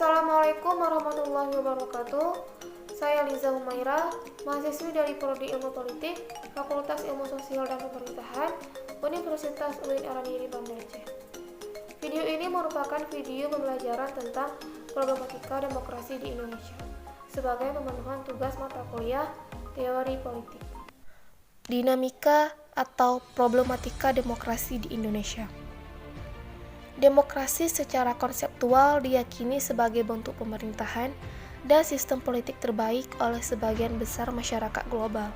Assalamualaikum warahmatullahi wabarakatuh. Saya Liza Humaira, mahasiswi dari Prodi Ilmu Politik, Fakultas Ilmu Sosial dan Pemerintahan, Universitas UIN Araniri Banda Aceh. Video ini merupakan video pembelajaran tentang problematika demokrasi di Indonesia sebagai pemenuhan tugas mata kuliah Teori Politik. Dinamika atau problematika demokrasi di Indonesia. Demokrasi secara konseptual diyakini sebagai bentuk pemerintahan dan sistem politik terbaik oleh sebagian besar masyarakat global.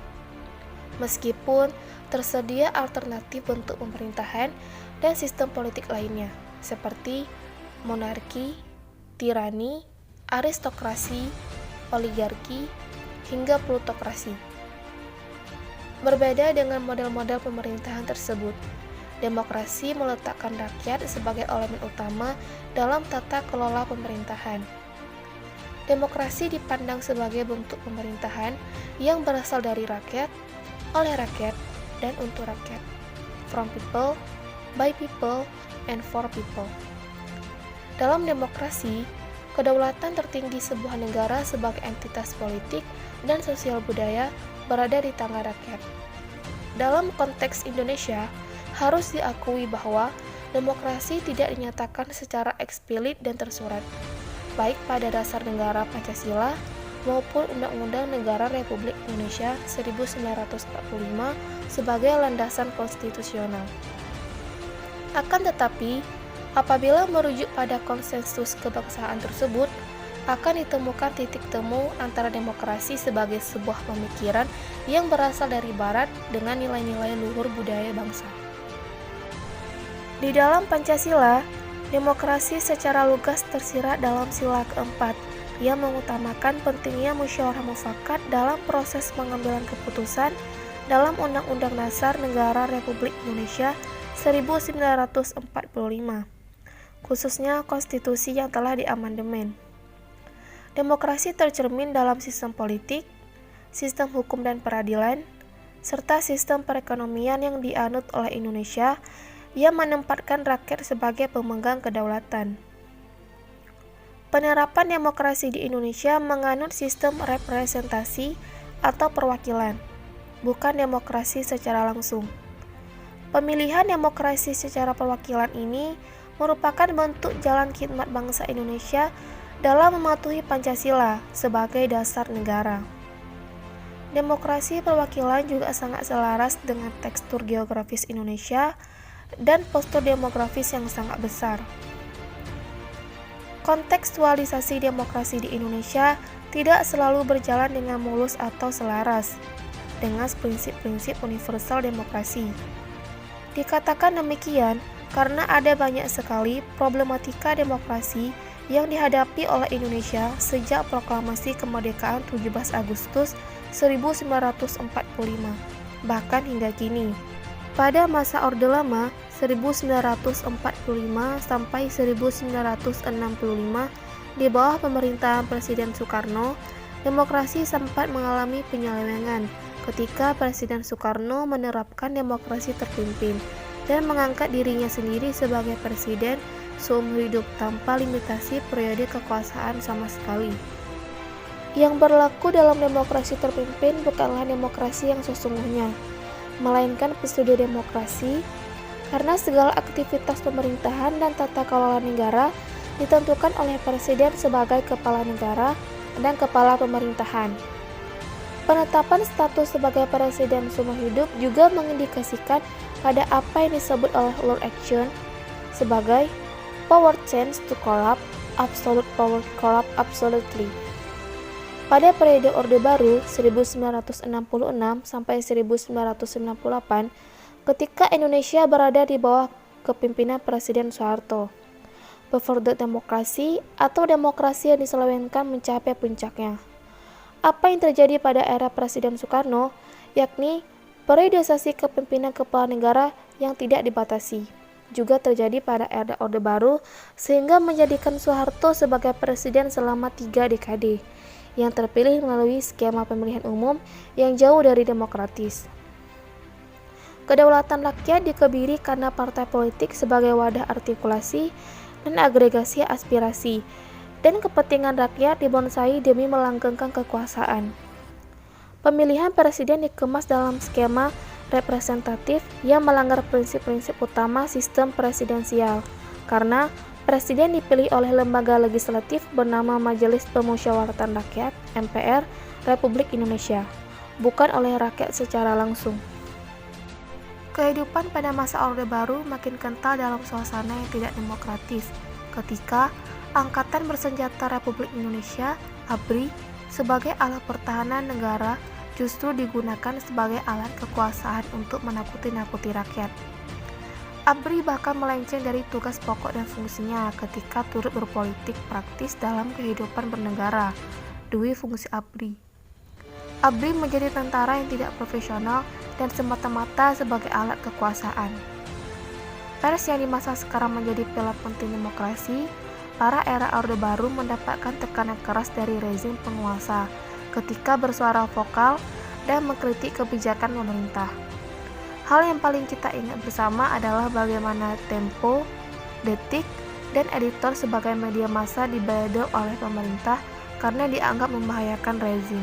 Meskipun tersedia alternatif bentuk pemerintahan dan sistem politik lainnya, seperti monarki, tirani, aristokrasi, oligarki, hingga plutokrasi. Berbeda dengan model-model pemerintahan tersebut, demokrasi meletakkan rakyat sebagai elemen utama dalam tata kelola pemerintahan. Demokrasi dipandang sebagai bentuk pemerintahan yang berasal dari rakyat, oleh rakyat, dan untuk rakyat. From people, by people, and for people. Dalam demokrasi, kedaulatan tertinggi sebuah negara sebagai entitas politik dan sosial budaya berada di tangan rakyat. Dalam konteks Indonesia, harus diakui bahwa demokrasi tidak dinyatakan secara eksplisit dan tersurat, baik pada dasar negara Pancasila maupun Undang-Undang Negara Republik Indonesia 1945 sebagai landasan konstitusional. Akan tetapi, apabila merujuk pada konsensus kebangsaan tersebut, akan ditemukan titik temu antara demokrasi sebagai sebuah pemikiran yang berasal dari Barat dengan nilai-nilai luhur budaya bangsa. Di dalam Pancasila, demokrasi secara lugas tersirat dalam sila keempat yang mengutamakan pentingnya musyawarah mufakat dalam proses pengambilan keputusan dalam Undang-Undang Dasar Negara Republik Indonesia 1945, khususnya konstitusi yang telah diamandemen. Demokrasi tercermin dalam sistem politik, sistem hukum dan peradilan, serta sistem perekonomian yang dianut oleh Indonesia yang menempatkan rakyat sebagai pemegang kedaulatan. Penerapan demokrasi di Indonesia menganut sistem representasi atau perwakilan, bukan demokrasi secara langsung. Pemilihan demokrasi secara perwakilan ini merupakan bentuk jalan khidmat bangsa Indonesia dalam mematuhi Pancasila sebagai dasar negara. Demokrasi perwakilan juga sangat selaras dengan tekstur geografis Indonesia dan postur demografis yang sangat besar. Kontekstualisasi demokrasi di Indonesia tidak selalu berjalan dengan mulus atau selaras dengan prinsip-prinsip universal demokrasi. Dikatakan demikian karena ada banyak sekali problematika demokrasi yang dihadapi oleh Indonesia sejak proklamasi kemerdekaan 17 Agustus 1945, bahkan hingga kini. Pada masa Orde Lama 1945 sampai 1965 di bawah pemerintahan Presiden Soekarno, demokrasi sempat mengalami penyelewengan ketika Presiden Soekarno menerapkan demokrasi terpimpin dan mengangkat dirinya sendiri sebagai presiden seumur hidup tanpa limitasi periode kekuasaan sama sekali. Yang berlaku dalam demokrasi terpimpin bukanlah demokrasi yang sesungguhnya, melainkan pseudo demokrasi, karena segala aktivitas pemerintahan dan tata kelola negara ditentukan oleh presiden sebagai kepala negara dan kepala pemerintahan. Penetapan status sebagai presiden seumur hidup juga mengindikasikan pada apa yang disebut oleh Lord Action sebagai power tends to corrupt, absolute power corrupt absolutely. Pada periode Orde Baru 1966 sampai 1998, ketika Indonesia berada di bawah kepemimpinan Presiden Soeharto, perverted demokrasi atau demokrasi yang diselewengkan mencapai puncaknya. Apa yang terjadi pada era Presiden Soekarno, yakni periodisasi kepemimpinan kepala negara yang tidak dibatasi, juga terjadi pada era Orde Baru sehingga menjadikan Soeharto sebagai presiden selama 3 dekade yang terpilih melalui skema pemilihan umum yang jauh dari demokratis. Kedaulatan rakyat dikebiri karena partai politik sebagai wadah artikulasi dan agregasi aspirasi dan kepentingan rakyat dibonsai demi melanggengkan kekuasaan. Pemilihan presiden dikemas dalam skema representatif yang melanggar prinsip-prinsip utama sistem presidensial, karena presiden dipilih oleh lembaga legislatif bernama Majelis Pemusyawaratan Rakyat (MPR) Republik Indonesia, bukan oleh rakyat secara langsung. Kehidupan pada masa Orde Baru makin kental dalam suasana yang tidak demokratis ketika Angkatan Bersenjata Republik Indonesia (ABRI) sebagai alat pertahanan negara justru digunakan sebagai alat kekuasaan untuk menakuti-nakuti rakyat. ABRI bahkan melenceng dari tugas pokok dan fungsinya ketika turut berpolitik praktis dalam kehidupan bernegara. Dui fungsi ABRI. ABRI menjadi tentara yang tidak profesional dan semata-mata sebagai alat kekuasaan. Pers yang di masa sekarang menjadi pilar penting demokrasi, para era Orde Baru mendapatkan tekanan keras dari rezim penguasa ketika bersuara vokal dan mengkritik kebijakan pemerintah. Hal yang paling kita ingat bersama adalah bagaimana Tempo, Detik, dan Editor sebagai media massa dibledek oleh pemerintah karena dianggap membahayakan rezim.